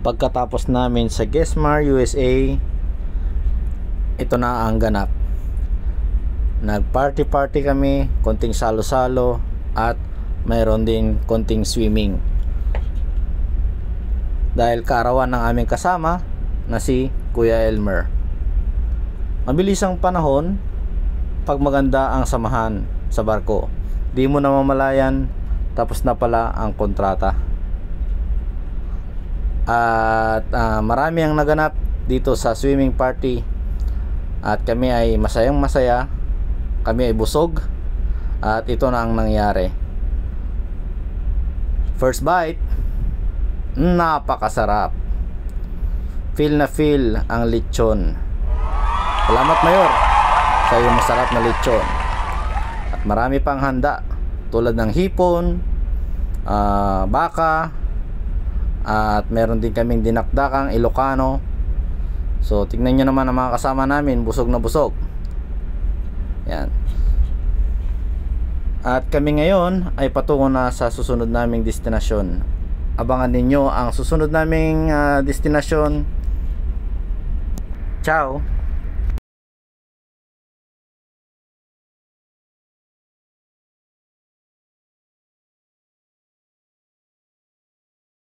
Pagkatapos namin sa Gesmar, USA, ito na ang ganap. Nag-party kami, konting salo-salo, at mayroon din konting swimming. Dahil kaarawan ng aming kasama na si Kuya Elmer. Mabilis ang panahon pag maganda ang samahan sa barko. Di mo namamalayan, tapos na pala ang kontrata. At marami ang naganap dito sa swimming party. At kami ay masayang masaya. Kami ay busog. At ito na ang nangyari. First bite, napakasarap. Feel na feel ang lechon. Salamat Mayor sa iyong masarap na lechon. At marami pang handa tulad ng hipon, baka, at meron din kaming dinakdakang Ilocano. So tignan nyo naman ang mga kasama namin, busog na busog. Yan. At kami ngayon ay patungo na sa susunod naming destinasyon. Abangan ninyo ang susunod naming destinasyon. Ciao.